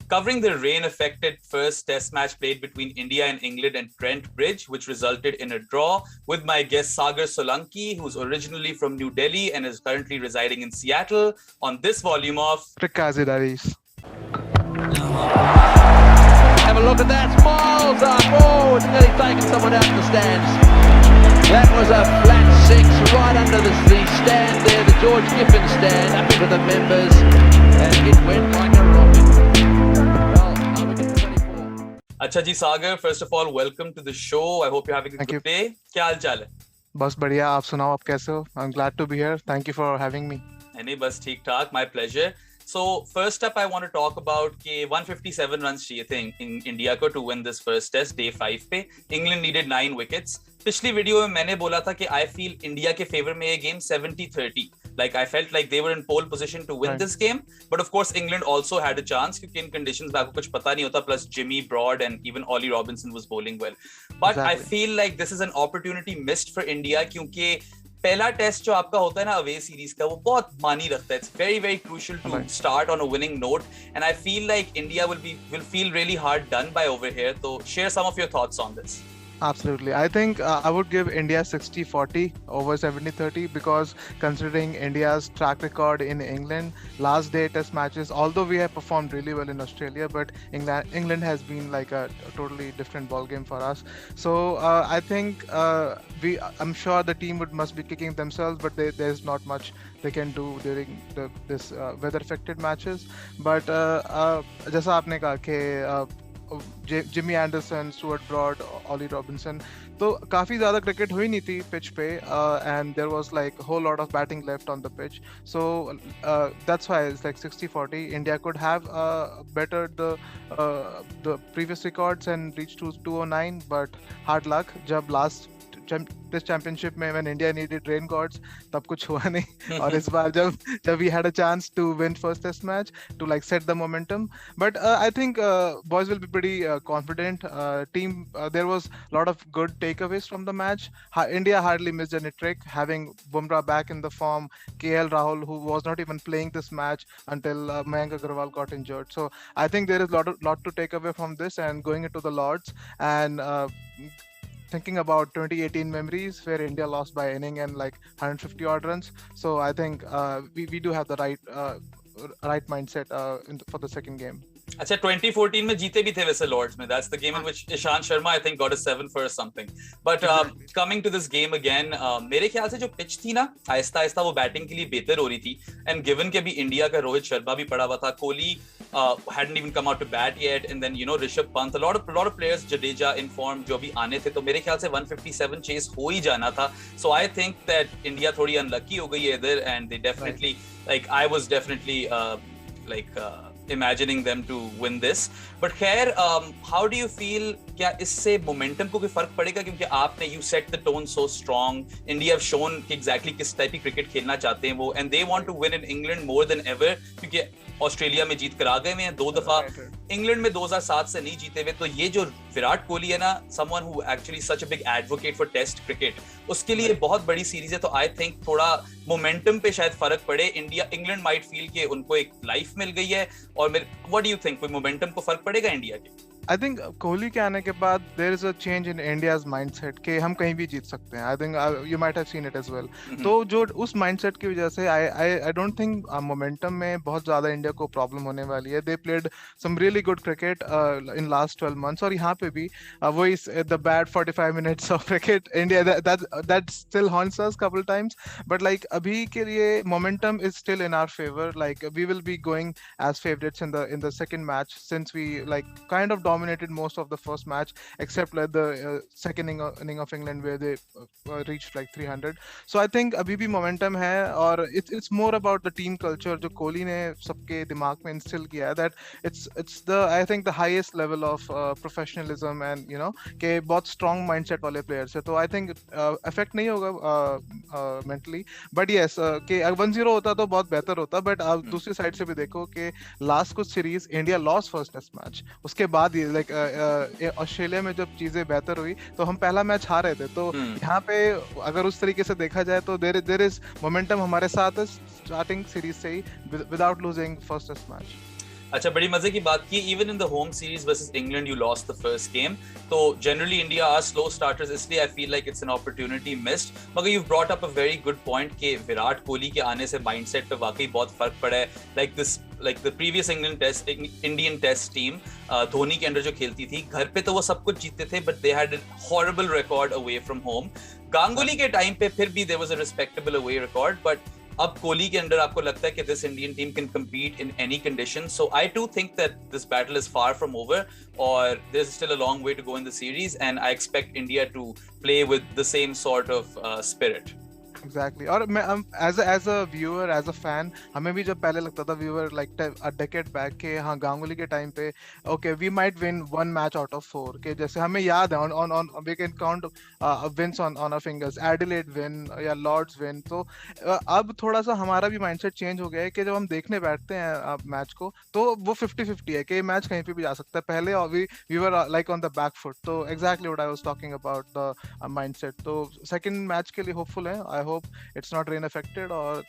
covering the rain-affected first Test match played between India and England and Trent Bridge, which resulted in a draw, with my guest Sagar Solanki, who's originally from New Delhi and is currently residing in Seattle, on this volume of CRIQAZI DIARIES. Have a look at that, miles up, oh, it's nearly taken someone out in the stands. That was a flat six right under the stand there, the George Giffen stand, up into the members, and it went like a rocket. Well, wicket 24. Acha ji Sagar, first of all, welcome to the show. I hope you're having a Thank good you. day. क्या हाल चाल है? बस बढ़िया, आप सुनाओ, आप कैसे हो? I'm glad to be here. Thank you for having me. नहीं बस ठीक ठाक, my pleasure. So first up, I want to talk about कि 157 runs चाहिए थे in India को to win this first test day 5 पे. England needed 9 wickets. पिछली वीडियो में मैंने बोला था कि I feel India के favor में ये game 70-30. Like I felt like they were in pole position to win this game, but of course England also had a chance क्योंकि इन conditions में आपको कुछ पता नहीं होता. Plus Jimmy Broad and even Ollie Robinson was bowling well. But I feel like this is an opportunity missed for India क्योंकि पहला test जो आपका होता है ना अवे सीरीज का वो बहुत मानी रखता है. It's very very crucial to start on a winning note, and I feel like India will feel really hard done by over here. So share some of your thoughts on this. Absolutely. I think I would give India 60-40 over 70-30 because considering India's track record in England, last day test matches, although we have performed really well in Australia, but England has been like a totally different ball game for us. So I think I'm sure the team must be kicking themselves, but there's not much they can do during this weather affected matches. But जैसा आपने कहा कि Jimmy Anderson, Stuart Broad, Ollie Robinson, तो काफ़ी ज़्यादा cricket हुई नहीं थी पिच पे and there was like whole lot of batting left on the pitch. So that's why it's like 60-40. India could have better the previous records and reach to 209, but hard luck जब last test championship में when India needed rain gods तब कुछ हुआ नहीं. और इस बार जब we had a chance to win first test match to like set the momentum, but I think boys will be pretty confident. Team there was a lot of good takeaways from the match. India hardly missed any trick, having Bumrah back in the form, KL Rahul who was not even playing this match until Mayank Agarwal got injured. So I think there is lot to take away from this, and going into the Lords and thinking about 2018 memories where India lost by inning and like 150 odd runs. So I think we do have the right mindset for the second game. अच्छा 2014 में जीते भी थे वैसे Lord's में. That's the game in which Ishant Sharma I think got a 7 for something. But coming to this game again, मेरे ख्याल से जो पिच थी ना आहिस्ता आहिस्ता वो बैटिंग के लिए बेहतर हो रही थी. And given के भी इंडिया का रोहित शर्मा भी पड़ा हुआ था, Kohli hadn't even come out to bat yet, and then you know Rishabh Pant, a lot of players, Jadeja in form जो भी आने थे, तो मेरे ख्याल से 157 chase हो ही जाना था. So I think that India थोड़ी unlucky हो गई है इधर, and they definitely like I was definitely imagining them to win this. But खैर how do you feel, क्या इससे momentum को कोई फर्क पड़ेगा क्योंकि आपने you set the tone so strong. India have shown कि exactly किस टाइप की क्रिकेट खेलना चाहते हैं वो, and they want to win in England more than ever क्योंकि ऑस्ट्रेलिया में जीत कर आ गए हैं 2 दफा. इंग्लैंड में 2007 से नहीं जीते हुए. तो ये जो विराट कोहली है ना, someone who actually such a big advocate for test cricket, उसके लिए बहुत बड़ी सीरीज है. तो आई थिंक थोड़ा मोमेंटम पे शायद फर्क पड़े. इंग्लैंड माइट फील कि उनको एक लाइफ मिल गई है. और व्हाट डू यू थिंक, कोई मोमेंटम को फर्क पड़ेगा इंडिया के? I think कोहली के आने के बाद there is a change in India's mindset कि हम कहीं भी जीत सकते हैं. I think you might have seen it as well. तो जो उस mindset की वजह से I don't think momentum में बहुत ज़्यादा इंडिया को प्रॉब्लम होने वाली है. They played some really good cricket in last 12 months. और यहाँ पे भी वही the bad 45 minutes of cricket India that still haunts us couple times. But like अभी के लिए momentum is still in our favor. Like we will be going as favorites in the second match since we like kind of dominated most of the first match except like the second inning of England where they reached like 300. So I think अभी भी momentum है और it's more about the team culture जो कोहली ने सबके दिमाग में instill किया है, that it's the I think the highest level of professionalism and you know कि बहुत strong mindset वाले players है. तो I think effect नहीं होगा mentally, but yes कि 1-0 होता तो बहुत बेहतर होता. But दूसरी साइड से भी देखो कि लास्ट कुछ series India lost first test match, उसके बाद ही लाइक ऑस्ट्रेलिया में जब चीजें बेहतर हुई तो हम पहला मैच हार रहे थे. तो यहाँ पे अगर उस तरीके से देखा जाए तो देयर इज मोमेंटम हमारे साथ है स्टार्टिंग सीरीज से ही without losing first test match. अच्छा, बड़ी मजे की बात की. Even in the home series versus England, you lost the first game. So generally India are slow starters. इसलिए I feel like it's an opportunity missed. मगर you've brought up a very good point कि विराट कोहली के आने से mindset पे वाकई बहुत फर्क पड़ा है. Like the previous Indian test team, Dhoni के अंडर जो खेलती थी, घर पे तो वो सब कुछ जीतते थे, but they had a horrible record away from home. Ganguly के टाइम पे फिर भी there was a respectable away record, but अब कोहली के अंडर आपको लगता है कि this Indian team can compete in any condition. So I too think that this battle is far from over, or there's still a long way to go in the series, and I expect India to play with the same sort of spirit. Exactly. और मैं as a viewer, as a fan, हमें भी जब पहले लगता था, we were like a decade back कि हाँ गांगुली के टाइम पे okay we might win one match out of 4 कि जैसे हमें याद है on we can count wins on our fingers, Adelaide win या Lords win. तो अब थोड़ा सा हमारा भी mindset change हो गया है कि जब हम देखने बैठते हैं मैच को तो वो 50-50 है कि मैच कहीं पे भी जा सकता है. पहले we were like on the back foot. तो exactly what I was talking about, the mindset. तो second match के लिए hopeful है. I hope it's not rain affected or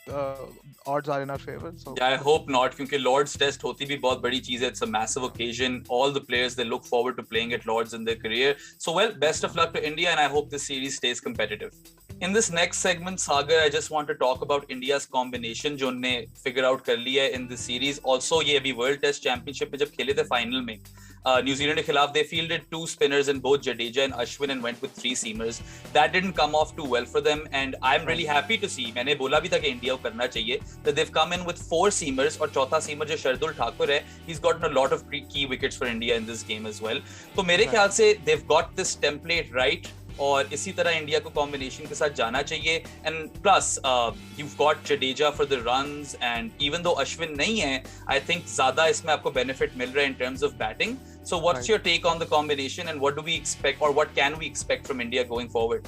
odds are in our favor. So yeah, I hope not, क्योंकि Lords Test होती भी बहुत बड़ी चीज है. It's a massive occasion. All the players, they look forward to playing at Lords in their career. So well, best of luck to India, and I hope this series stays competitive. In this next segment, Sagar, I just want to talk about India's combination जो उन्होंने figure out कर लिया है in this series. Also, ये अभी World Test Championship में जब खेले थे final में, न्यूजीलैंड के खिलाफ they fielded 2 spinners in both Jadeja and Ashwin and went with 3 seamers. That didn't come off too well for them, and I'm really happy to see, मैंने बोला भी था कि इंडिया को करना चाहिए, that they've come in with 4 seamers, और चौथा सीमर जो शरदुल ठाकुर है, he's gotten a lot of key wickets for India in this game as well. तो मेरे ख्याल से they've got this template right, और इसी तरह इंडिया को कॉम्बिनेशन के साथ जाना चाहिए. And plus you've got Jadeja for the runs, and even though Ashwin नहीं है, I think ज़्यादा इसमें आपको benefit मिल रहा है in terms of batting. So what's your take on the combination, and what do we expect, or what can we expect from India going forward?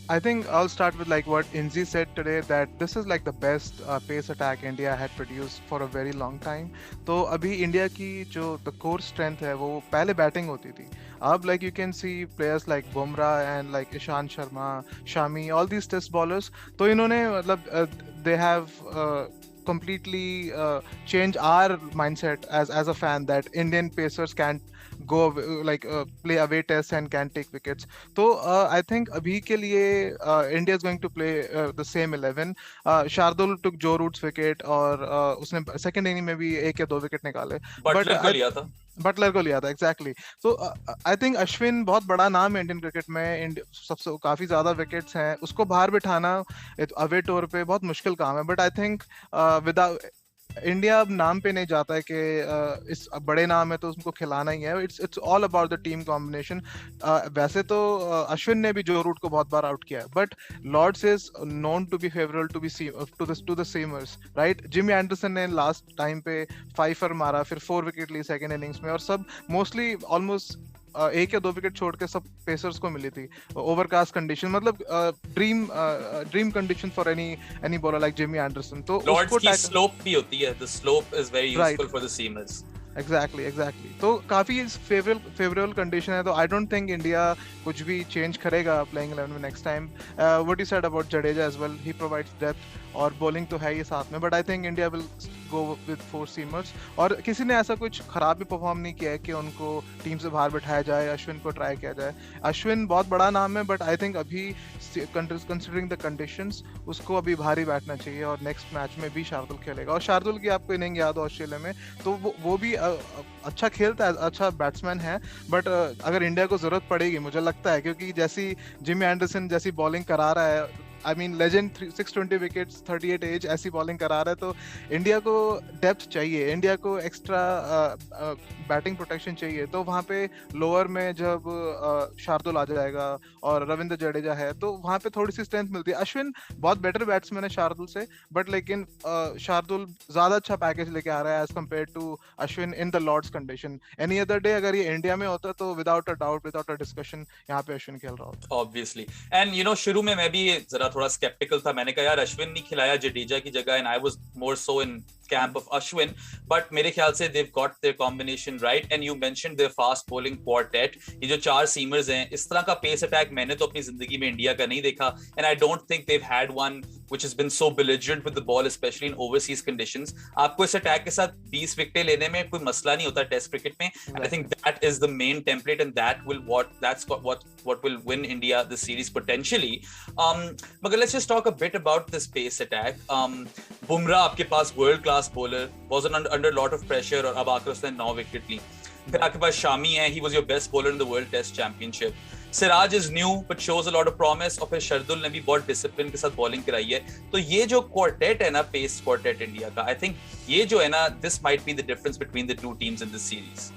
I think I'll start with like what Inzi said today, that this is like the best pace attack India had produced for a very long time. तो अभी India की जो the core strength है वो पहले batting होती थी. अब like you can see players like Bumrah and like Ishan Sharma, Shami, all these test bowlers. तो इन्होंने मतलब they have completely changed our mindset as a fan that Indian pacers can't go like play away tests and can take wickets. So I think abhi ke liye India is going to play the same 11. Shardul took Joe Root's wicket और उसने second inning में भी 1 या 2 wicket निकाले. Buttler को लिया था. Buttler को लिया था एग्जैक्टली. तो आई थिंक अश्विन बहुत बड़ा नाम है इंडियन क्रिकेट में, सबसे काफी ज्यादा विकेट्स हैं, उसको बाहर बिठाना अवे टूर पे बहुत मुश्किल काम है. But I think without India अब नाम पे नहीं जाता है कि इस बड़े नाम है तो उसको खिलाना ही है. It's all about the team combination. वैसे तो अश्विन ने भी जो रूट को बहुत बार आउट किया है, but Lord's is known to be favourable to the seamers, right. Jimmy Anderson ने लास्ट टाइम पे 5 मारा, फिर 4 विकेट ली सेकंड इनिंग्स में, और सब मोस्टली ऑलमोस्ट 1 या 2 विकेट छोड़ के सब पेसर्स को मिली थी. ओवरकास्ट कंडीशन, मतलब dream condition for any bowler like Jimmy Anderson. तो लॉर्ड्स की स्लोप भी होती है, the slope is very useful for the seamers. Exactly. तो काफी फेवरेबल कंडीशन है. तो आई डोंट थिंक इंडिया कुछ भी चेंज करेगा प्लेइंग 11 में next time. What you said about Jadeja as well, he provides depth और बॉलिंग तो है ही साथ में, but I think India will go with 4 seamers. और किसी ने ऐसा कुछ खराब भी परफॉर्म नहीं किया है कि उनको टीम से बाहर बिठाया जाए, अश्विन को ट्राई किया जाए. अश्विन बहुत बड़ा नाम है, बट आई थिंक अभी कंसिडरिंग द कंडीशंस उसको अभी भारी बैठना चाहिए, और नेक्स्ट मैच में भी शार्दुल खेलेगा. और शार्दुल की आपको इनिंग याद हो ऑस्ट्रेलिया में, तो वो भी अच्छा खेलता है, अच्छा बैट्समैन है. बट अगर इंडिया को जरूरत पड़ेगी, मुझे लगता है, क्योंकि जैसी जिमी एंडरसन जैसी बॉलिंग करा रहा है, I mean legend 620 wickets 38 age, ऐसी बॉलिंग करा रहा है, तो इंडिया को डेप्थ चाहिए, इंडिया को एक्स्ट्रा बैटिंग प्रोटेक्शन चाहिए. तो वहाँ पे लोअर में जब शार्दुल आ जाएगा और रविंद्र जडेजा है, तो वहाँ पे थोड़ी सी स्ट्रेंथ मिलती है. अश्विन बहुत बेटर बैट्समैन है शार्दुल से, बट लेकिन शार्दुल ज्यादा अच्छा पैकेज लेके आ रहा है as compare to Ashwin in the Lord's condition. Any other day अगर ये इंडिया में होता तो without a doubt, without a discussion, यहाँ पे अश्विन खेल रहा होता. ऑब्वियसली. एंड यू नो, शुरू में मैं भी जरा थोड़ा स्केप्टिकल था. मैंने कहा यार अश्विन नहीं खिलाया जडेजा की जगह, and I was more so in camp of Ashwin, but मेरे ख्याल से they've got their combination right. And you mentioned their fast bowling quartet. ये जो 4 seamers हैं, इस तरह का pace attack मैंने तो अपनी जिंदगी में इंडिया का नहीं देखा, and I don't think they've had one which has been so belligerent with the ball, especially in overseas conditions. आपको इस attack के साथ 20 विकेटें लेने में कोई मसला नहीं होता टेस्ट क्रिकेट में. I think that is the main template, and that's what will win India the series potentially. But let's just talk a bit about this pace attack. Bumrah आपके पास world class bowler, was under a lot of pressure, और अब आकर उसने 9 wicket ली. फिर आपके पास शामी है, he was your best bowler in the World Test Championship. Siraj is new but shows a lot of promise, और फिर शर्दुल ने भी बहुत डिसिप्लिन के साथ बॉलिंग कराई है. तो ये जो क्वार्टेट है ना, पेस क्वार्टेट इंडिया का, आई थिंक ये जो है ना, this might be the difference between the two teams in this series.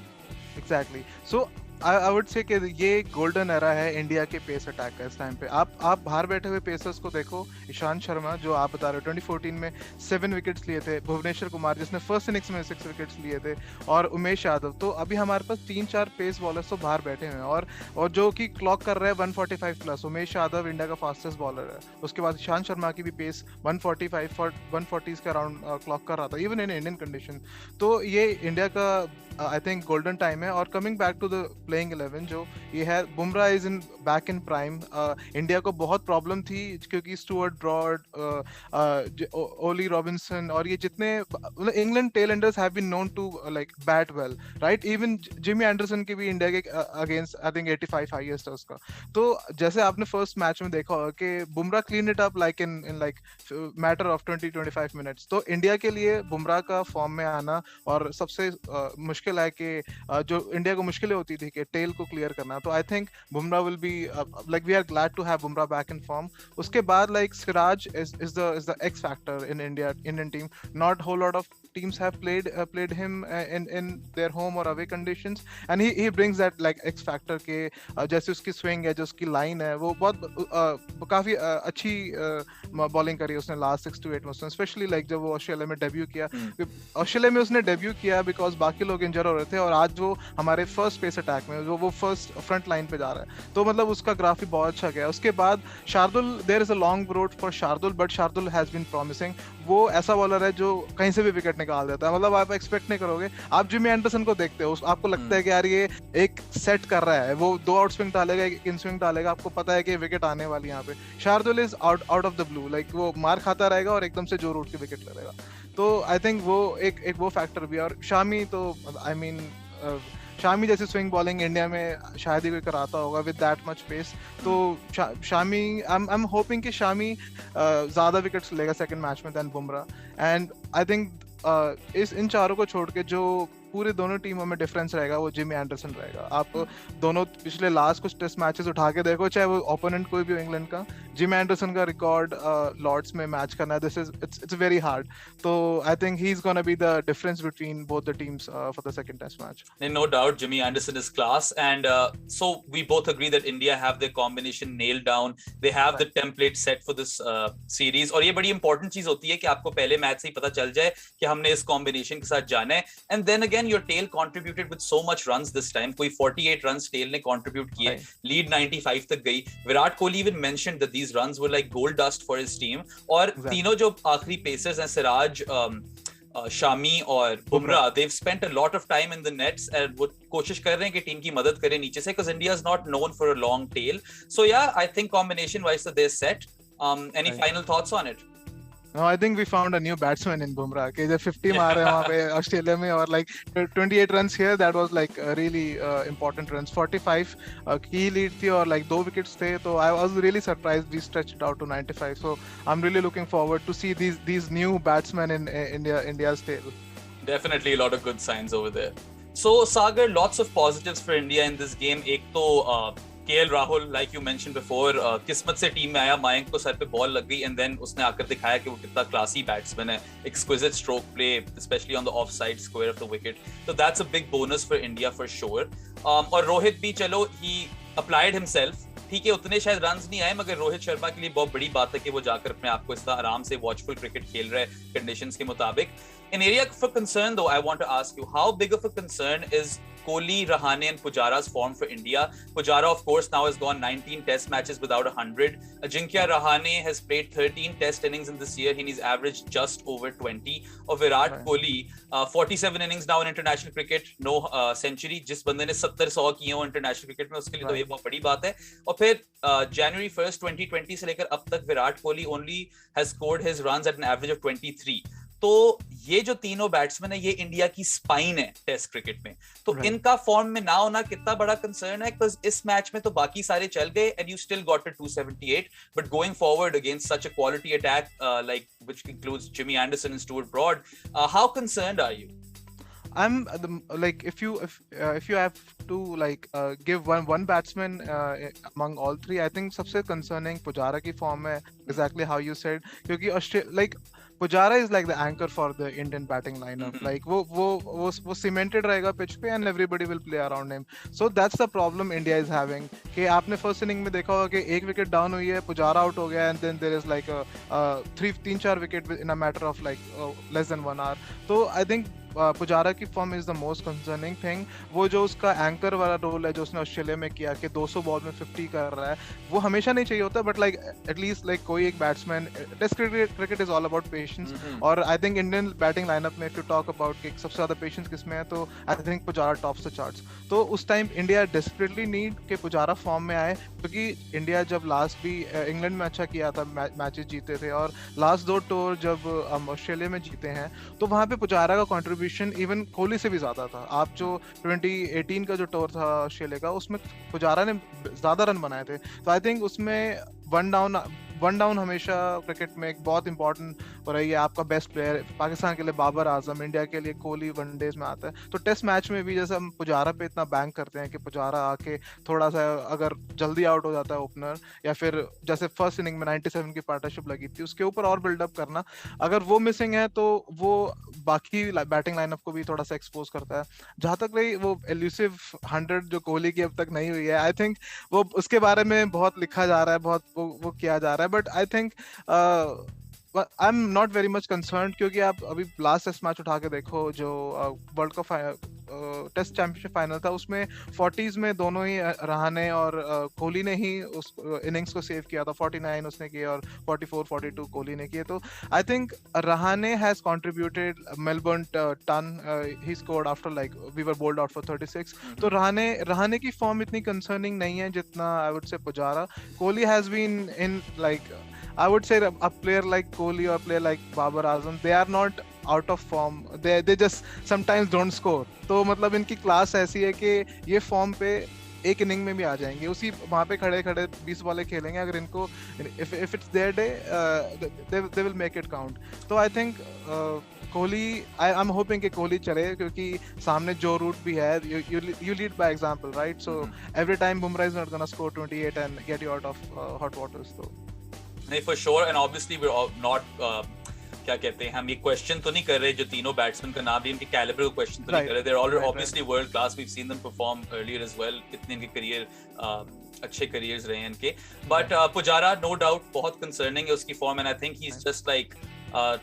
Exactly. So I would say कि ये गोल्डन एरा है इंडिया के पेस अटैक का. इस टाइम पे आप बाहर बैठे हुए पेसर्स को देखो. ईशांत शर्मा जो आप बता रहे हो 2014 में 7 विकेट्स लिए थे, भुवनेश्वर कुमार जिसने फर्स्ट इनिंग्स में 6 विकेट्स लिए थे, और उमेश यादव. तो अभी हमारे पास 3-4 पेस बॉलर्स तो बाहर बैठे हुए हैं, और जो कि क्लॉक कर रहे हैं 145 प्लस. उमेश यादव इंडिया का फास्टेस्ट बॉलर है. उसके बाद ईशांत शर्मा की भी पेस 140 के अराउंड क्लॉक कर रहा था इवन इन इंडियन कंडीशन. तो ये इंडिया का आई थिंक गोल्डन टाइम है. और coming back to the playing 11 जो ये है, Bumrah is in back in prime. India को बहुत प्रॉब्लम थी क्योंकि स्टुअर्ट ब्रॉड, ओली रॉबिन्सन और ये जितने England tail enders have been known to like bat well, right. Even Jimmy Anderson की भी इंडिया के अगेंस्ट आई थिंक 85 हाईएस्ट है उसका. तो जैसे आपने फर्स्ट मैच में देखा होगा कि Bumrah clean it up like in like matter of 20-25 minutes. तो इंडिया के लिए बुमराह का फॉर्म में आना, और सबसे मुश्किल है कि जो इंडिया को मुश्किलें होती थी कि टेल को क्लियर करना. तो I think Bumrah will be like we are glad to have Bumrah back in form. उसके बाद like Siraj is the X factor in Indian team. Not whole lot of teams have played him in their home or away conditions, and he brings that like X factor के जैसे उसकी swing है, जो उसकी line है, वो बहुत काफी अच्छी bowling करी उसने last 6 to 8 months, especially like जब वो ऑस्ट्रेलिया में डेब्यू किया. ऑस्ट्रेलिया में उसने डेब्यू किया बिकॉज बाकी लोग इंजर हो रहे थे, और आज वो हमारे फर्स्ट पेस अटैक में वो फर्स्ट फ्रंट लाइन पे जा रहा है. तो मतलब उसका ग्राफ भी बहुत अच्छा गया. उसके बाद Shardul, there is a long road for Shardul, but Shardul has been promising. वो ऐसा बॉलर है जो कहीं से भी विकेट निकाल देता है. मतलब आप एक्सपेक्ट नहीं करोगे. आप जिमी एंडरसन को देखते हो, आपको लगता है कि यार ये एक सेट कर रहा है, वो 2 आउट स्विंग डालेगा, 1 इन स्विंग डालेगा, आपको पता है कि विकेट आने वाली. यहाँ पे Shardul is out of the blue, like वो मार खाता रहेगा और एकदम से जोर उठ के विकेट ले लेगा. तो आई थिंक वो एक वो फैक्टर भी है. और शामी तो आई मीन शामी जैसी स्विंग बॉलिंग इंडिया में शायद ही कोई कराता होगा विद दैट मच पेस. तो शामी, आई एम होपिंग कि शामी ज्यादा विकेट्स लेगा सेकंड मैच में then Bumrah. And I think in चारों को छोड़ के जो पूरे दोनों टीमों में डिफरेंस रहेगा वो जिमी एंडरसन रहेगा. आप दोनों पिछले लास्ट कुछ टेस्ट मैचेस उठा के देखो, चाहे वो ओपोनेंट कोई भी हो इंग्लैंड का, जिमी एंडरसन का रिकॉर्ड लॉर्ड्स में मैच करना है, इट्स वेरी हार्ड. तो I think he is gonna be the difference between both the teams for the second test match. No doubt, Jimmy Anderson is class, and so we both agree that India have their combination nailed down. They have the template set for this series. और ये बड़ी important चीज होती है कि आपको पहले match से ही पता चल जाए कि हमने इस combination के साथ जाना है. And then again, your tail contributed with so much runs this time. कोई 48 runs tail ने contribute किए, lead 95 तक गई. Virat Kohli even mentioned that these runs were like gold dust for his team. और तीनों जो आखिरी pacers हैं, सिराज, शामी और Bumrah, they've spent a lot of time in the nets, and वो कोशिश कर रहे हैं कि टीम की मदद करें नीचे से, because India is not known for a long tail. So yeah, I think combination wise they're set. Any final thoughts on it? No, I think we found a new batsman in Bumrah. Okay, जब 50 मारे वहाँ पे Australia में, और like 28 runs here, that was like really important runs. 45 की lead थी और like 2 wickets थे, तो I was really surprised we stretched it out to 95. So I'm really looking forward to see these new batsmen in India's tail. Definitely a lot of good signs over there. So Sagar, lots of positives for India in this game. एक तो KL Rahul, like you mentioned before, किस्मत से team में आया, मयंक को sir पे ball लग गई, and then उसने आकर दिखाया कि वो कितना क्लासी बैट्समैन है. Exquisite stroke play, especially on the offside square of the wicket. So that's a big bonus for India for sure. और रोहित भी, चलो, he applied himself. ठीक है, उतने शायद रन्स नहीं आए, मगर रोहित शर्मा के लिए बहुत बड़ी बात है कि वो जाकर अपने आप को इस तरह आराम से वॉचफुल क्रिकेट खेल रहे हैं कंडीशंस के मुताबिक. An area for concern though, I want to ask you, how big of a concern is Kohli, Rahane and Pujara's form for India. Pujara, of course, now has gone 19 test matches without 100. Ajinkya Rahane has played 13 test innings in this year. He's averaged just over 20. Or Virat Kohli, 47 innings now in international cricket, no century. जिस बंदे ने 70-100 किए हो international cricket में, उसके लिए तो ये बहुत बड़ी बात है. और फिर January 1st 2020 से लेकर अब तक Virat Kohli only has scored his runs at an average of 23. तो ये जो तीनों बैट्समैन है, ये इंडिया की स्पाइन है टेस्ट क्रिकेट में. तो इनका फॉर्म में ना होना कितना बड़ा कंसर्न है, बिकॉज इस मैच में तो बाकी सारे चल गए and you still got to 278, but going forward against such a quality attack like which includes Jimmy Anderson and Stuart Broad, how concerned are you? I'm like if you have to give one batsman among all three, I think सबसे concerning Pujara की form है, exactly how you said, क्योंकि Pujara is like the anchor for the Indian batting lineup. Like वो cemented रहेगा pitch पे and everybody will play around him. So that's the problem India is having. कि आपने first inning में देखा होगा कि एक wicket down हुई है, Pujara out हो गया, and then there is like a 3-4 wicket in a matter of like less than 1 hour. So I think Pujara की form is the most concerning thing. वो जो उसका एंकर वाला रोल है जो उसने ऑस्ट्रेलिया में किया कि 200 बॉल में 50 कर रहा है, वो हमेशा नहीं चाहिए होता, बट लाइक एटलीस्ट लाइक कोई एक batsman, test cricket is all about patience. और I think Indian batting lineup में इफ यू टॉक अबाउट कि सबसे ज्यादा पेशेंस किसमें है, तो I think Pujara tops the charts. तो उस टाइम इंडिया डेस्परेटली नीड कि पुजारा फॉर्म में आए, क्योंकि इंडिया जब लास्ट भी इंग्लैंड में अच्छा किया था, मैचेस जीते थे, और लास्ट 2 टूर जब हम ऑस्ट्रेलिया में जीते हैं, तो वहाँ पे पुजारा का कंट्रीब्यूशन इवन कोहली से भी ज्यादा था. आप जो 2018 का जो टूर था ऑस्ट्रेलिया का, उसमें पुजारा ने ज्यादा रन बनाए थे. तो आई थिंक उसमें वन डाउन हमेशा क्रिकेट में एक बहुत इंपॉर्टेंट हो रही है. आपका बेस्ट प्लेयर पाकिस्तान के लिए बाबर आजम, इंडिया के लिए कोहली वनडेज में आता है. तो टेस्ट मैच में भी जैसे हम पुजारा पे इतना बैंक करते हैं कि पुजारा आके थोड़ा सा अगर जल्दी आउट हो जाता है ओपनर, या फिर जैसे फर्स्ट इनिंग में 97 की पार्टनरशिप लगी थी, उसके ऊपर और बिल्डअप करना, अगर वो मिसिंग है तो वो बाकी बैटिंग लाइनअप को भी थोड़ा सा एक्सपोज करता है. जहां तक रही वो एल्यूसिव 100 जो कोहली की अब तक नहीं हुई है, आई थिंक वो उसके बारे में बहुत लिखा जा रहा है, बहुत वो किया जा रहा है, but I think I am not very much concerned. क्योंकि आप अभी लास्ट टेस्ट मैच उठा के देखो, जो world cup test championship final था, उसमें 40s में दोनों ही रहाने और कोहली ने ही उस इनिंग्स को सेव किया था. 49 उसने किए और 44-42 कोहली ने किए. तो I think Rahane has contributed Melbourne ton, he scored after like we were bowled out for 36. तो रहाने की फॉर्म इतनी कंसर्निंग नहीं है जितना I would say Pujara. Kohli has been in like I would say a player like Kohli or a player like Babar Azam, they are not out of form. They just sometimes don't score. तो मतलब इनकी class ऐसी है कि ये form पे एक inning में भी आ जाएंगे, उसी वहाँ पे खड़े 20 बॉलें खेलेंगे. अगर इनको if it's their day, they will make it count. तो I think Kohli, I'm hoping कि कोहली चले, क्योंकि सामने जो रूट भी है, you lead by example, right? So every time Bumrah is not gonna score 28 and get you out of hot waters. तो नहीं, for sure, and obviously we're not क्या कहते हैं, हम ये क्वेश्चन तो नहीं कर रहे जो तीनों बैट्समैन का नाम भी इनके कैलिबर को क्वेश्चन तो नहीं कर रहे. They're already obviously world class. We've seen them perform earlier as well. कितने इनके करियर अच्छे करियर्स रहे हैं इनके. But Pujara, no doubt, बहुत concerning है उसकी form, and I think he's just like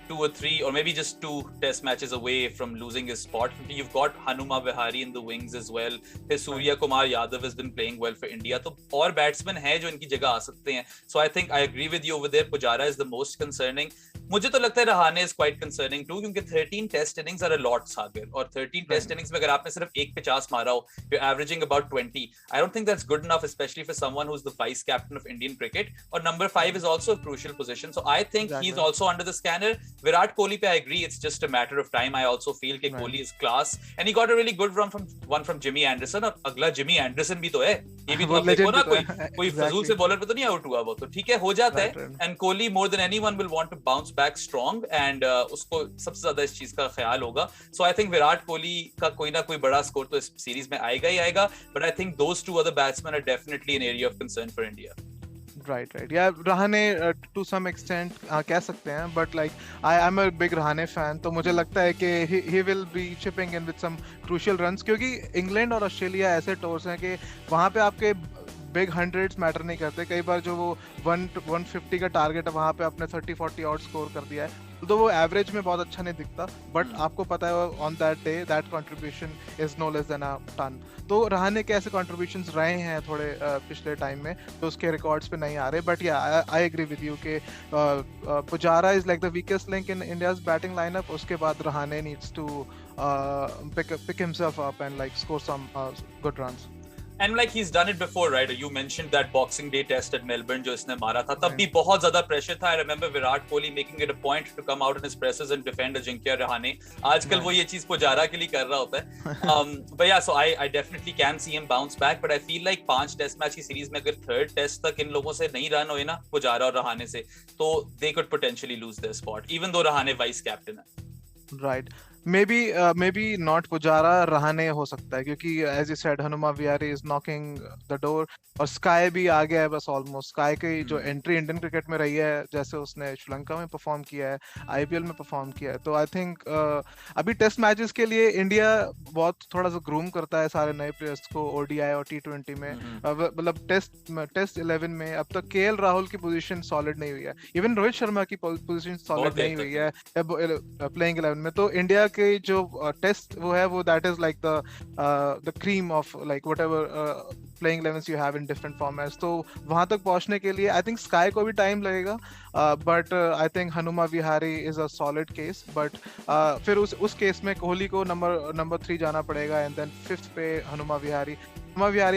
2 or 3 or maybe just 2 test matches away from losing his spot. You've got Hanuma Vihari in the wings as well. Then Surya Kumar Yadav has been playing well for India. तो और batsman हैं जो इनकी जगह आ सकते हैं. So I think I agree with you over there. Pujara is the most concerning. मुझे तो लगता है Rahane is quite concerning too, क्योंकि 13 test innings are a lot, सागर. और 13 test innings में अगर आपने सिर्फ एक 50 मारा हो, you're averaging about 20. I don't think that's good enough, especially for someone who's the vice captain of Indian cricket. Or number 5 is also a crucial position. So I think he's also under the scanner. Virat Kohli pe I agree, it's just a matter of time. I also feel कि Kohli is class, and he got a really good one from Jimmy Anderson. और अगला Jimmy Anderson भी तो है, ये भी तो आप देखो ना, कोई फजूल से बॉलर पे तो नहीं आउट हुआ वो, तो ठीक है, हो जाता है. And Kohli more than anyone will want to bounce back strong, and उसको सबसे ज्यादा इस चीज का ख्याल होगा. So I think Virat Kohli का कोई ना कोई बड़ा स्कोर तो इस सीरीज में आएगा ही आएगा, but I think those 2 other batsmen are definitely an area of concern for India. Right. Yeah, Rahane to some extent कह सकते हैं, but like I'm a big Rahane fan, तो मुझे लगता है कि he will be chipping in with some crucial runs, क्योंकि England और ऑस्ट्रेलिया ऐसे टूर्स हैं कि वहाँ पे आपके बिग 100s मैटर नहीं करते. कई बार जो वो 150 का टारगेट है, वहाँ पे आपने 30-40 आउट स्कोर कर दिया है, तो वो एवरेज में बहुत अच्छा नहीं दिखता, बट आपको पता है on that day that contribution is no less than a ton. तो रहाणे के ऐसे कंट्रीब्यूशंस रहे हैं थोड़े पिछले टाइम में, तो उसके रिकॉर्ड्स पे नहीं आ रहे, बट या आई एग्री विद यू के Pujara is like the weakest link in India's batting lineup. उसके बाद Rahane needs to pick himself up and like score some good runs. And like he's done it before, right? You mentioned that Boxing Day test at Melbourne जो इसने मारा था, तब भी बहुत ज़्यादा pressure था. I remember Virat Kohli making it a point to come out in his presses and defend Ajinkya Rahane. आजकल वो ये चीज़ पुजारा के लिए कर रहा होता है. But yeah, so I definitely can see him bounce back. But I feel like 5 test match की सीरीज में अगर थर्ड टेस्ट तक इन लोगों से नहीं रन हुए ना, पुजारा और रहाणे से, तो they could potentially lose their spot, even though Rahane vice captain है. Right. Maybe not Pujara, Rahane हो सकता है, क्योंकि as you said Hanuma Vihari is knocking the door, और स्काई भी आ गया है बस ऑलमोस्ट. स्काई की जो एंट्री इंडियन क्रिकेट में रही है, जैसे उसने श्रीलंका में परफॉर्म किया है, आईपीएल में परफॉर्म किया है, तो आई थिंक अभी टेस्ट मैचेस के लिए इंडिया बहुत थोड़ा सा ग्रूम करता है सारे नए प्लेयर्स को ओडीआई और टी20 में. मतलब टेस्ट 11 में अब तक केएल राहुल की पोजीशन सॉलिड नहीं हुई है, इवन रोहित शर्मा की पोजीशन सॉलिड नहीं हुई है प्लेइंग 11 में. तो इंडिया के जो टेस्ट वो है, वो that is like the cream of like whatever playing 11s you have in different formats. तो वहां तक पहुंचने के लिए आई थिंक स्काई को भी टाइम लगेगा, but I think Hanuma Vihari is a solid case. बट फिर उस केस में कोहली को नंबर 3 जाना पड़ेगा, एंड देन 5th पे Hanuma Vihari.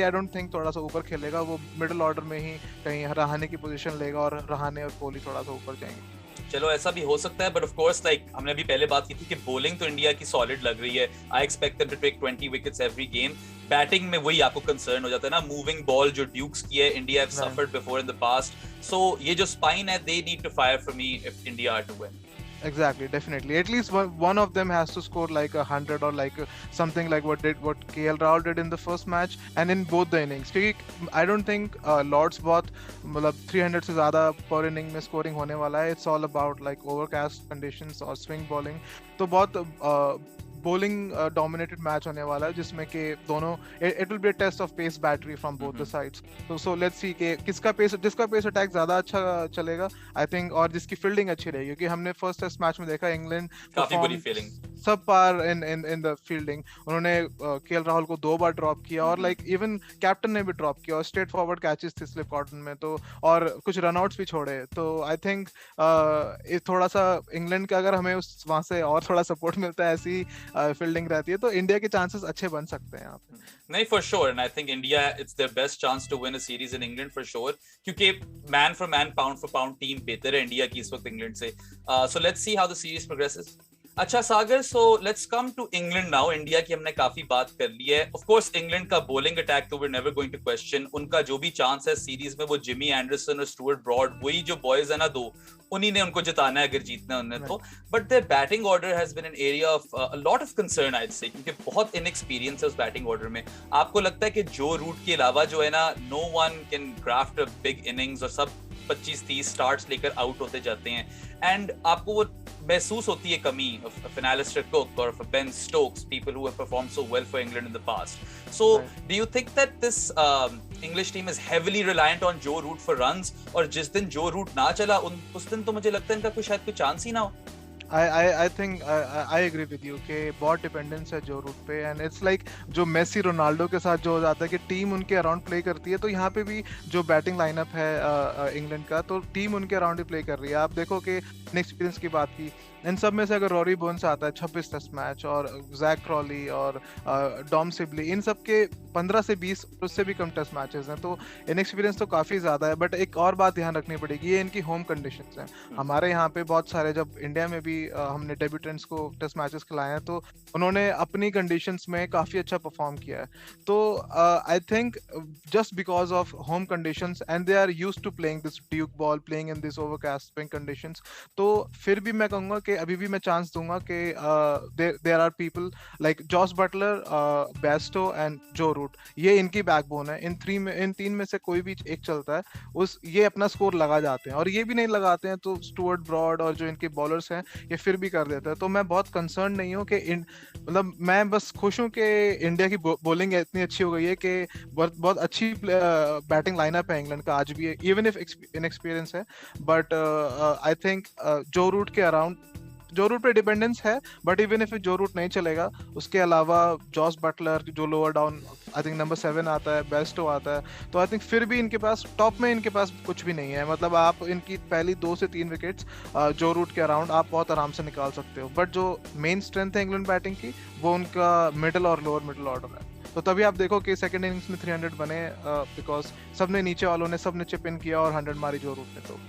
I don't think थोड़ा सा ऊपर खेलेगा, वो मिडिल ऑर्डर में ही कहीं रहाणे की पोजीशन लेगा, और रहाणे और कोहली थोड़ा सा ऊपर जाएंगे. चलो ऐसा भी हो सकता है, बट ऑफ कोर्स लाइक हमने अभी पहले बात की थी कि बॉलिंग तो इंडिया की सॉलिड लग रही है. I expect them to take 20 wickets every game. Batting में वही आपको कंसर्न हो जाता है ना, मूविंग बॉल जो ड्यूक्स की है, India have suffered before in the past. So ये जो स्पाइन है, they need to fire for me if India are to win. Exactly, definitely. At least one of them has to score like 100 or like something like what KL Rahul did in the first match and in both the innings. क्योंकि I don't think Lords बहुत मतलब 300 से ज़्यादा per inning में scoring होने वाला है. It's all about like overcast conditions और swing bowling. तो बहुत bowling dominated match होने वाला है, जिसमें कि दोनों it will be a test of pace battery from both the sides. So let's see कि जिसका pace attack ज़्यादा अच्छा चलेगा I think, और जिसकी fielding अच्छी रहेगी, क्योंकि हमने first test match में देखा इंग्लैंड काफी बुरी फीलिंग, सब पार इन द फील्डिंग. उन्होंने केएल राहुल को 2 बार ड्रॉप किया, और लाइक इवन कैप्टन ने भी ड्रॉप किया, और स्ट्रेट फॉरवर्ड कैचेस थे स्लिप कॉर्नर में, तो और कुछ रनआउट्स भी छोड़े. तो आई थिंक थोड़ा सा इंग्लैंड का अगर हमें वहां से और थोड़ा सपोर्ट मिलता है, ऐसी फील्डिंग रहती है, तो इंडिया के चांसेस अच्छे बन सकते हैं यहाँ पे. नहीं, for sure. And I think India it's their best chance to win a series in England for sure, क्योंकि man for man, pound for pound team बेहतर है इंडिया की इस वक्त इंग्लैंड से. So let's see how the series progresses. अच्छा Sagar, so let's come to England now. India की हमने काफी बात कर ली है. ऑफ कोर्स इंग्लैंड का बॉलिंग अटैक तो we are never going to question. उनका जो भी चांस है सीरीज में, वो जिमी एंडरसन और स्टुअर्ट ब्रॉड, वही जो बॉयज है ना, 2 उन्हीं ने उनको जिताना है अगर जीतना है उन्हें तो. But their batting order has been an area of a lot of concern I would say, क्योंकि बहुत इनएक्सपीरियंस है उस बैटिंग ऑर्डर में. आपको लगता है कि जो रूट के अलावा जो है ना, no one can craft a big innings, और सब 25-30 स्टार्ट्स लेकर आउट होते जाते हैं, एंड आपको वो महसूस होती है कमी of an Alistair Cook or of a Ben Stokes, people who have performed so well for England in the past. So do you think that this English team is heavily reliant on Joe Root for runs, और जिस दिन Joe Root ना चला उस दिन तो मुझे लगता है इनका कोई शायद कोई चांस ही ना हो. I think I agree with you कि बहुत डिपेंडेंस है जो रूट पे, एंड इट्स लाइक जो मेसी रोनाल्डो के साथ जो हो जाता है कि टीम उनके अराउंड प्ले करती है, तो यहाँ पे भी जो बैटिंग लाइनअप है इंग्लैंड का, तो टीम उनके अराउंड ही प्ले कर रही है. आप देखो कि एक्सपीरियंस की बात की, इन सब में से अगर रॉरी बोन्स आता है 26 टेस्ट मैच, और जैक क्रॉली और डॉम सिबली, इन सब के 15 से 20 उससे भी कम टेस्ट मैचेस हैं, तो इनएक्सपीरियंस तो काफ़ी ज़्यादा है. बट एक और बात ध्यान रखनी पड़ेगी, ये इनकी होम कंडीशंस हैं. हमारे यहाँ पे बहुत सारे, जब इंडिया में भी हमने डेब्यूटेंट्स को टेस्ट मैचेस खिलाए हैं, तो उन्होंने अपनी कंडीशंस में काफ़ी अच्छा परफॉर्म किया है. तो I think just because of home conditions, and they are used to playing this Duke ball, playing in this overcast swing conditions, तो फिर भी मैं कहूँगा के अभी भी मैं चांस दूंगा कि there are people like Jos Buttler, Bairstow and Joe Root, ये इनकी बैकबोन है। इन तीन में से कोई भी एक चलता है, ये अपना स्कोर लगा जाते हैं, और ये भी नहीं लगाते हैं तो स्टुअर्ट ब्रॉड और जो इनके बॉलर्स हैं ये फिर भी कर देते हैं। तो मैं बहुत कंसर्न नहीं हूँ कि मतलब मैं बस खुश हूँ कि इंडिया की बॉलिंग इतनी अच्छी हो गई है कि बहुत बहुत अच्छी बैटिंग लाइनअप है इंग्लैंड का आज भी, इवन इफ इनएक्सपीरियंस है। बट आई थिंक जो रूट के अराउंड, जो रूट पे डिपेंडेंस है, बट इवन इफ जो रूट नहीं चलेगा, उसके अलावा जॉस बटलर जो lower down I think number 7 आता है, बेस्टो आता है, तो आई थिंक फिर भी इनके पास टॉप में इनके पास कुछ भी नहीं है। मतलब आप इनकी पहली 2 से 3 विकेट्स जो रूट के अराउंड आप बहुत आराम से निकाल सकते हो। बट जो मेन स्ट्रेंथ है इंग्लैंड बैटिंग की, वो उनका मिडिल और लोअर मिडिल ऑर्डर है। तो तभी आप देखो कि सेकंड इनिंग्स में 300 बने बिकॉज सबने नीचे वालों ने सबने चिप इन किया और 100 मारी जो रूट ने। तो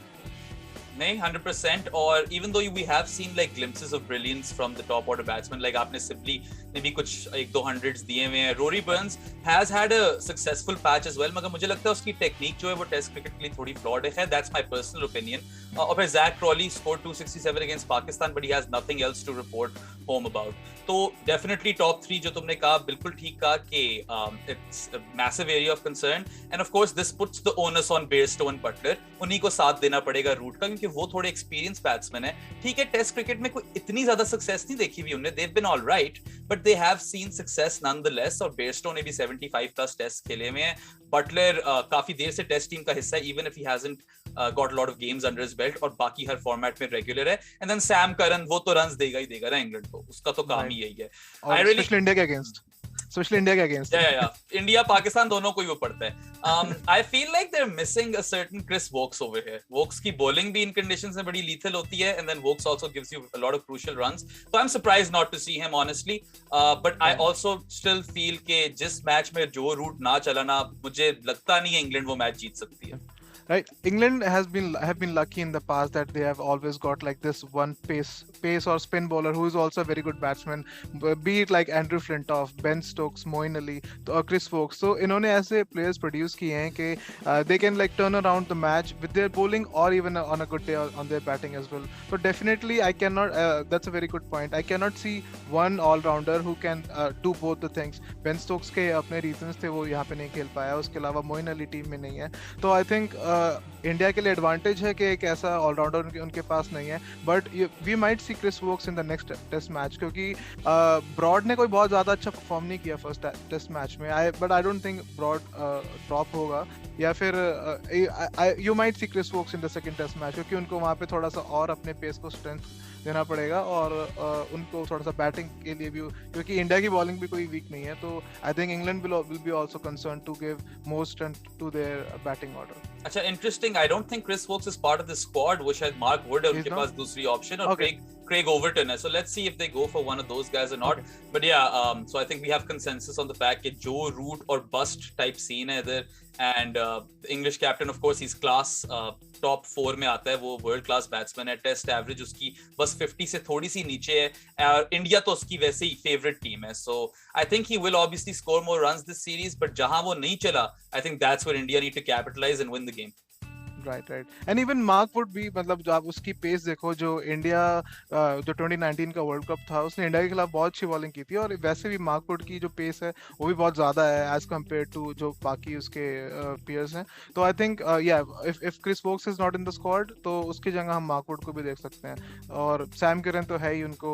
नहीं, 100%. और even though we have seen like glimpses of brilliance from the top order batsmen, like आपने सिबली ने भी कुछ 1-2 hundreds दिए हुए हैं, Rory Burns has had a successful patch as well, मगर मुझे लगता है उसकी टेक्निक जो है वो टेस्ट क्रिकेट के लिए थोड़ी फ्लॉड है। That's my personal opinion. और फिर Jack Crawley scored 267 against Pakistan, but he has nothing else to report home about. तो definitely top 3 जो तुमने कहा बिल्कुल ठीक कहा कि it's a massive area of concern, and of course this puts the onus on Bairstow and Butler. उन्हीं को साथ देना पड़ेगा रूट का, क्योंकि वो थोड़े एक्सपीरियंस बैट्समैन है। ठीक है, टेस्ट क्रिकेट में कोई इतनी ज्यादा सक्सेस नहीं देखी हुई उन्होंने, they've been all right, but they have seen success nonetheless. और बेयरस्टो ने भी 75 प्लस टेस्ट खेले हुए हैं। बटलर काफी देर से टेस्ट टीम का हिस्सा है, even if he hasn't got a lot of games under his belt, और बाकी हर फॉर्मेट में रेगुलर है। एंड देन सैम करन, वो तो रन्स देगा ही देगा ना इंग्लैंड को, उसका तो काम ही यही है। आई रियली इंडिया के अगेंस्ट, स्पेशली इंडिया के अगेंस्ट, इंडिया पाकिस्तान दोनों को ही वो पड़ता है। I feel like they are missing a certain Chris Woakes over here. Woakes की बॉलिंग भी इन कंडीशंस में बड़ी लीथल होती है, and then Woakes also gives you a lot of crucial runs. तो I am surprised not to see him honestly, but I also still feel कि जिस मैच में जो रूट ना चला ना, मुझे लगता नहीं है इंग्लैंड वो मैच जीत सकती है। Right, England have been lucky in the past that they have always got like this one pace or spin bowler who is also a very good batsman, be it like Andrew Flintoff, Ben Stokes, Moeen Ali, or Chris Woakes. So इन्होंने ऐसे players produce किए हैं कि they can like turn around the match with their bowling or even on a good day on their batting as well. So definitely I cannot, that's a very good point, I cannot see one all-rounder who can do both the things. Ben Stokes के अपने reasons थे, वो यहाँ पे नहीं खेल पाया, उसके अलावा मोइन अली टीम में नहीं है। तो I think इंडिया के लिए एडवांटेज है कि एक ऐसा ऑलराउंडर उनके पास नहीं है। But we might see Chris Woakes in the next test match, क्योंकि ब्रॉड ने कोई बहुत ज़्यादा अच्छा परफॉर्म नहीं किया फर्स्ट टेस्ट मैच में। But I don't think Broad drop होगा, या फिर you might see Chris Woakes in the second test match, क्योंकि उनको वहाँ पे थोड़ा सा और अपने पेस को स्ट्रेंथ देना पड़ेगा, और उनको थोड़ा सा बैटिंग के लिए भी, क्योंकि इंडिया की बॉलिंग भी कोई वीक नहीं है। तो I think England will be also concern to give more strength to their batting order. अच्छा, interesting. I don't think Chris Woakes is part of the squad, वो शायद मार्क वुड है उनके पास दूसरी ऑप्शन, और Craig Overton है। So let's see if they go for one of those guys or not. Okay. But yeah, so I think we have consensus on the fact that Joe Root or bust type scene है इधर, and the English captain of course he's class, top 4 में आता है, वो world class batsman है। Test average उसकी बस 50 से थोड़ी सी नीचे है, और इंडिया तो उसकी वैसे ही फेवरेट टीम है। So I think he will obviously score more runs this series, but जहां वो नहीं चला, I think that's where India need to capitalize and win the game. Right and even Mark Wood भी, मतलब जो आप उसकी पेस देखो, जो इंडिया जो 2019 का वर्ल्ड कप था उसने इंडिया के खिलाफ बहुत अच्छी बॉलिंग की थी, और वैसे भी मार्क वुड की जो पेस है वो भी बहुत ज़्यादा है एज कम्पेयर टू जो बाकी उसके पेयर्स हैं। तो I think if Chris Woakes is not in the squad, तो उसकी जगह हम मार्क वुड को भी देख सकते हैं, और सैम करन तो है ही उनको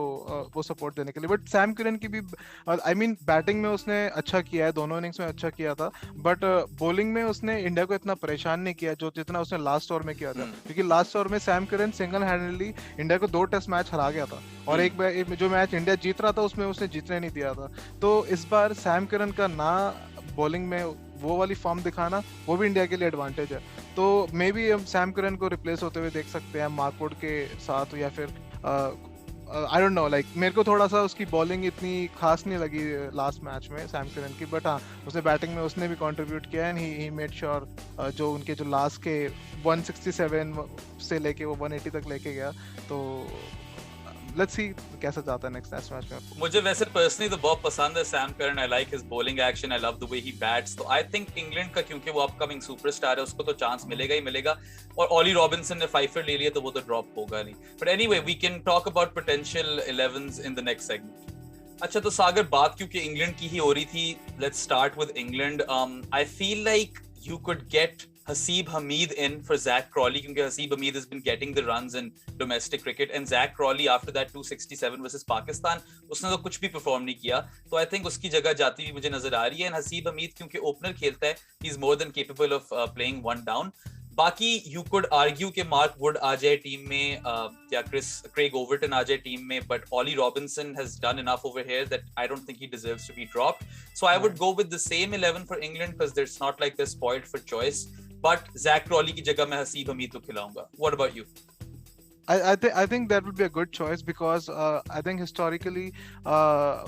वो सपोर्ट देने के लिए। बट सैम करन की भी आई मीन बैटिंग में उसने अच्छा किया है, दोनों इनिंग्स में अच्छा किया था, बट बॉलिंग में उसने इंडिया को इतना परेशान नहीं किया जो जितना उसने लास्ट ओवर में किया था, क्योंकि लास्ट ओवर में सैम करन सिंगल हैंडली इंडिया को 2 टेस्ट मैच हरा गया था, और एक जो मैच इंडिया जीत रहा था उसमें उसने जीतने नहीं दिया था। तो इस बार सैम करन का ना बॉलिंग में वो वाली फॉर्म दिखाना, वो भी इंडिया के लिए एडवांटेज है। तो मे बी हम सैम करन को रिप्लेस होते हुए देख सकते हैं मार्क वुड के साथ, या फिर आई डोंट नो, लाइक मेरे को थोड़ा सा उसकी बॉलिंग इतनी खास नहीं लगी लास्ट मैच में सैम करन की, बट हाँ उसने बैटिंग में उसने भी कंट्रीब्यूट किया, एंड ही मेड श्योर जो उनके जो लास्ट के 167 से लेके वो 180 तक लेके गया। तो लेट्स सी कैसा जाता है नेक्स्ट टेस्ट मैच में. मुझे वैसे पर्सनली तो बहुत पसंद है Sam Curran. I like his bowling action, I love the way he bats. तो आई थिंक इंग्लैंड का, क्योंकि वो अपकमिंग सुपरस्टार है, उसको तो चांस मिलेगा ही मिलेगा. और ऑली रॉबिन्सन ने फाइफर ले लिया तो वो तो ड्रॉप होगा नहीं. But anyway, we can talk about potential 11s in the next segment. अच्छा, तो सागर, बात क्योंकि इंग्लैंड की ही हो रही थी, let's start with England. I feel like you could get Haseeb Hameed in for Zach Crawley, क्योंकि Haseeb Hameed has been getting the runs in domestic cricket, and Zach Crawley after that 267 versus Pakistan उसने तो कुछ भी perform नहीं किया. तो I think उसकी जगह जाती हुई मुझे नजर आ रही है. एंड Haseeb Hameed क्योंकि ओपनर खेलता है, he is more than capable of playing one down. बाकी यू कुड आर्ग्यू के मार्क वुड आ जाए टीम में, या क्रेग ओवर्टन आ जाए टीम में, but Ollie Robinson has done enough over here that I don't think he deserves to be dropped. So I would go with the same 11 for England because it's not like they spoiled for choice. But Jack Crawley की जगह मैं हसीब हमीद को खिलाऊंगा. What about you? I think that would be a good choice because I think historically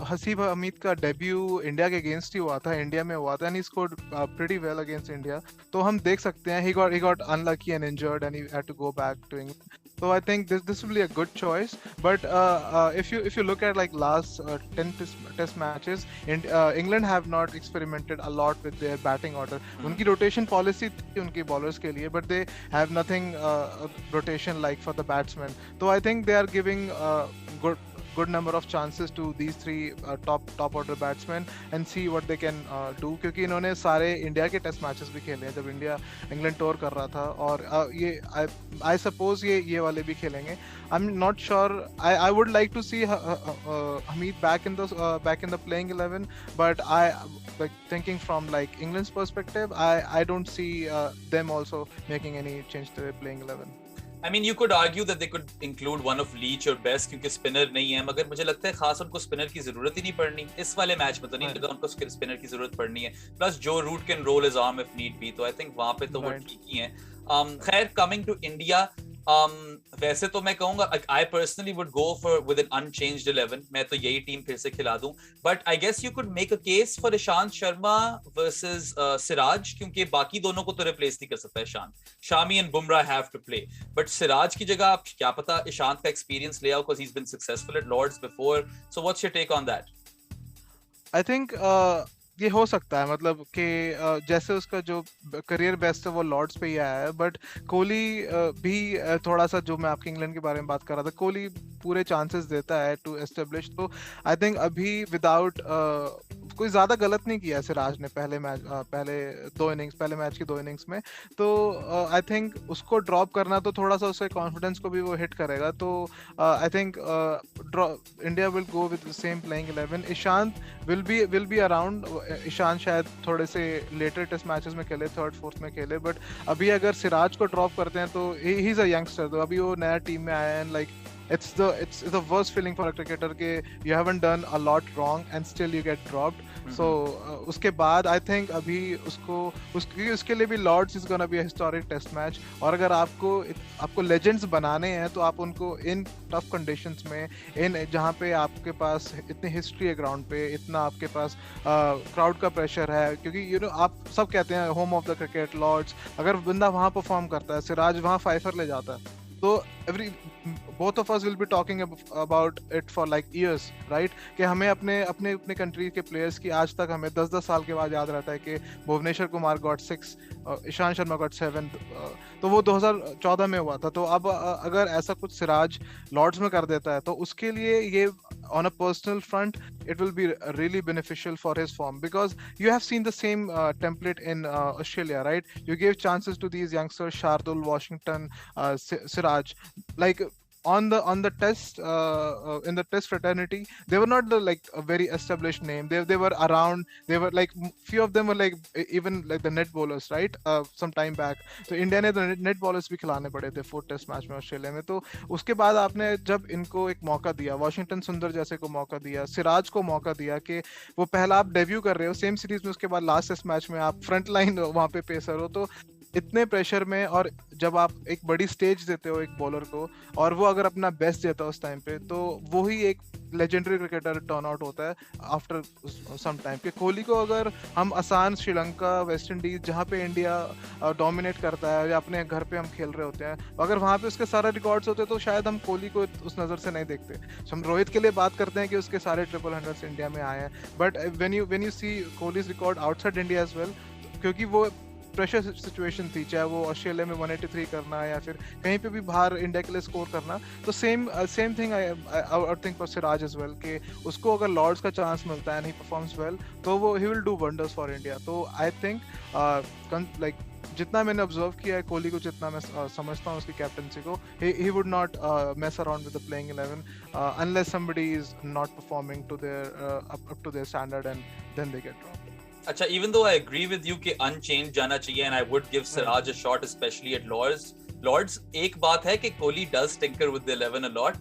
Haseeb Hameed का debut India के against ही हुआ था, India में हुआ था, and he scored pretty well against India. तो हम देख सकते हैं he got unlucky and injured and he had to go back to England. So I think this will be a good choice. But if you look at like last 10 test matches, England have not experimented a lot with their batting order. उनकी rotation policy थी उनकी bowlers के लिए, but they have nothing rotation like for the batsmen. So I think they are giving good number of chances to these three top order batsmen and see what they can do, क्योंकि इन्होंने सारे India के test matches भी खेले हैं जब India England tour कर रहा था, और ये आई सपोज ये वाले भी खेलेंगे. I am not sure. I would like to see Hameed back in the playing 11, but I like thinking from like England's perspective, I don't see them also making any change to their playing 11. I mean, you could argue that they could include one of Leach or Best क्योंकि spinner नहीं है, मगर मुझे लगता है खास उनको spinner की जरूरत ही नहीं पड़नी इस वाले मैच में. तो नहीं लगा उनको स्पिनर की जरूरत पड़नी है. Plus Joe Root can roll his arm if need be, तो आई थिंक वहां पे तो वो ठीक ही है. खैर, कमिंग टू इंडिया, वैसे तो मैं कहूंगा I personally would go with an unchanged 11. मैं तो यही टीम फिर से खिला दूं. But I guess you could make a case for Ishant Sharma versus Siraj, क्योंकि बाकी दोनों को तो रिप्लेस नहीं कर सकता Ishant. Shami and Bumrah have to play. But Siraj की जगह आप क्या पता ईशांत का एक्सपीरियंस ले आओ, because he's been successful at Lords before. So what's your take on that? I think ये हो सकता है, मतलब कि जैसे उसका जो करियर बेस्ट है वो लॉर्ड्स पे ही आया है, बट कोहली भी थोड़ा सा, जो मैं आपके इंग्लैंड के बारे में बात कर रहा था, कोहली पूरे चांसेस देता है टू एस्टेब्लिश. तो आई थिंक अभी विदाउट कोई ज़्यादा गलत नहीं किया सिराज ने पहले मैच की दो इनिंग्स में. तो आई थिंक उसको ड्रॉप करना तो थोड़ा सा उसके कॉन्फिडेंस को भी वो हिट करेगा. तो I think India will go with the same playing 11. Ishant will be around. Ishant शायद थोड़े से लेटर टेस्ट मैचेस में खेले, थर्ड फोर्थ में खेले, बट अभी अगर सिराज को ड्रॉप करते हैं तो ही इज अ यंगस्टर. तो अभी वो नया टीम में आया है, like it's the worst feeling for a cricketer के you haven't done a lot wrong and still you get dropped. So उसके बाद I think अभी उसके लिए भी Lords is gonna be a historic test match. और अगर आपको legends बनाने हैं तो आप उनको in tough conditions में, in जहाँ पे आपके पास इतनी history है ground पे, इतना आपके पास crowd का pressure है, क्योंकि आप सब कहते हैं home of the cricket Lords. अगर बंदा वहाँ perform करता है, सिराज वहाँ फाइफर ले जाता है, तो both of us will be talking about it for like years, right? कि हमें अपने कंट्री के प्लेयर्स की आज तक हमें 10-10 साल के बाद याद रहता है कि भुवनेश्वर कुमार गॉट 6, ईशांत शर्मा गॉट 7. तो वो 2014 में हुआ था. तो अब अगर ऐसा कुछ सिराज लॉर्ड्स में कर देता है तो उसके लिए ये on a personal front it will be really beneficial for his form, because you have seen the same template in Australia, right? You gave chances to these youngsters, Shardul, Washington, Siraj, like on the test in the test fraternity, they were not the like a very established name. They were around. They were like, few of them were like even like the net bowlers, right? Some time back. तो India ने तो net bowlers भी खिलाने पड़े थे 4 test match में Australia में. तो उसके बाद आपने जब इनको एक मौका दिया, वॉशिंगटन सुंदर जैसे को मौका दिया, सिराज को मौका दिया कि वो पहला आप डेब्यू कर रहे हो सेम सीरीज में, उसके बाद लास्ट टेस्ट मैच में आप फ्रंट लाइन वहाँ पे पेसर हो, तो इतने प्रेशर में, और जब आप एक बड़ी स्टेज देते हो एक बॉलर को और वो अगर अपना बेस्ट देता है उस टाइम पे, तो वो ही एक लेजेंडरी क्रिकेटर टर्न आउट होता है आफ्टर सम टाइम। कि कोहली को अगर हम आसान श्रीलंका, वेस्ट इंडीज, जहाँ पे इंडिया डोमिनेट करता है, या अपने घर पे हम खेल रहे होते हैं, अगर वहाँ पे उसके सारे रिकॉर्ड्स होते तो शायद हम कोहली को उस नज़र से नहीं देखते। हम रोहित के लिए बात करते हैं कि उसके सारे ट्रिपल हंड्रेड्स इंडिया में आए हैं, but when you see Kohli's record outside India as well, क्योंकि वो प्रेशर सिचुएशन थी, चाहे वो ऑस्ट्रेलिया में 183 करना या फिर कहीं पे भी बाहर इंडिया के लिए स्कोर करना, तो same thing I think for Siraj as well, कि उसको अगर लॉर्ड्स का चांस मिलता है एंड ही परफॉर्म्स वेल, तो वो he will do wonders for India. तो आई थिंक लाइक जितना मैंने ऑब्जर्व किया है कोहली को, जितना मैं समझता हूँ उसकी कैप्टनसी को, he would not mess around with the playing 11 unless somebody is not performing to their up to their standard, and then they get dropped. अच्छा, even though I agree with you कि unchanged जाना चाहिए, and I would give Siraj a shot especially at Lords, एक बात है कि Kohli does tinker with the 11 a lot.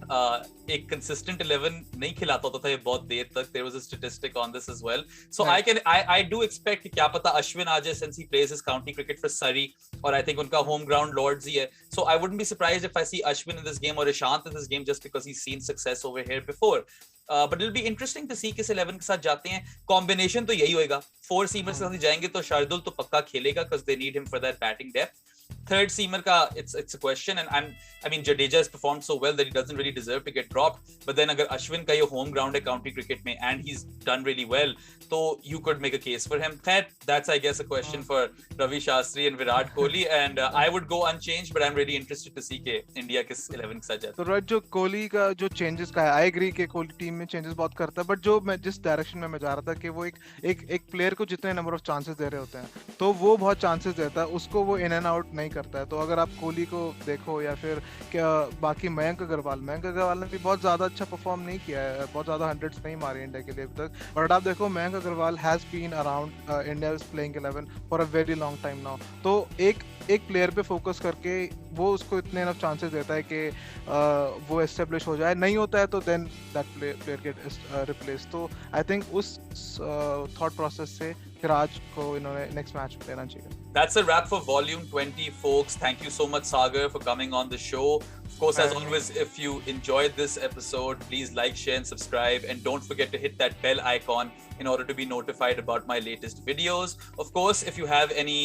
एक consistent 11 नहीं खिलाता होता था ये बहुत देर तक. There was a statistic on this as well. So I do expect कि क्या पता अश्विन आ जाए, since he plays his county cricket for Surrey, और I think उनका home ground Lords ही है. So I wouldn't be surprised if I see Ashwin in this game or Ishant in this game, just because he's seen success over here before. But it'll be interesting to see किस 11 के साथ जाते हैं. Combination तो यही होएगा. 4 seamers के साथ जाएंगे तो शार्दुल तो पक्का खेलेगा, because they need him for that batting depth. Third seamer का it's a question, and I mean Jadeja has performed so well that he doesn't really deserve to get dropped. But then अगर अश्विन का ये home ground है county cricket में and he's done really well, तो you could make a case for him. That's I guess a question for Ravi Shastri and Virat Kohli, and I would go unchanged, but I'm really interested to see कि India किस 11 के साथ जाता है. तो right, जो कोहली का जो चेंजेस का है, आई एग्री कि कोहली टीम में चेंजेस बहुत करता है, बट जो मैं जिस डायरेक्शन में मैं जा रहा था कि वो एक प्लेयर को जितने नंबर ऑफ चांसेस दे रहे होते हैं, तो वो बहुत चांसेस देता है, उसको वो इन एंड आउट नहीं करता है. तो अगर आप कोहली को देखो या फिर क्या बाकी मयंक अग्रवाल ने भी बहुत ज्यादा अच्छा परफॉर्म नहीं किया है, बहुत ज्यादा हंड्रेड्स नहीं मारे इंडिया के लिए अभी तक. बट आप देखो Mayank Agarwal has been around India playing 11 for a very long time now. तो एक प्लेयर पे फोकस करके वो उसको इतने इनफ चांसेस देता है कि वो एस्टेब्लिश हो जाए. नहीं होता है तो then that player get replace. तो आई थिंक उस थॉट प्रोसेस से सिराज को इन्होंने नेक्स्ट मैच में लेना चाहिए. That's a wrap for volume 20, folks. Thank you so much, Sagar, for coming on the show. Of course, as always, if you enjoyed this episode, please like, share, and subscribe. And don't forget to hit that bell icon in order to be notified about my latest videos. Of course, if you have any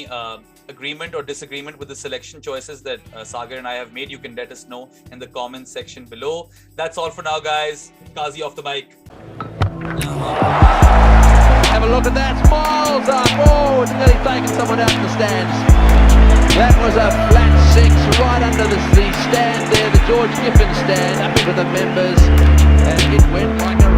agreement or disagreement with the selection choices that Sagar and I have made, you can let us know in the comments section below. That's all for now, guys. Kazi off the mic. Have a look at that, miles up, oh, it's nearly taken someone out in the stands. That was a flat 6 right under the stand there, the George Giffen stand, up into the members, and it went like a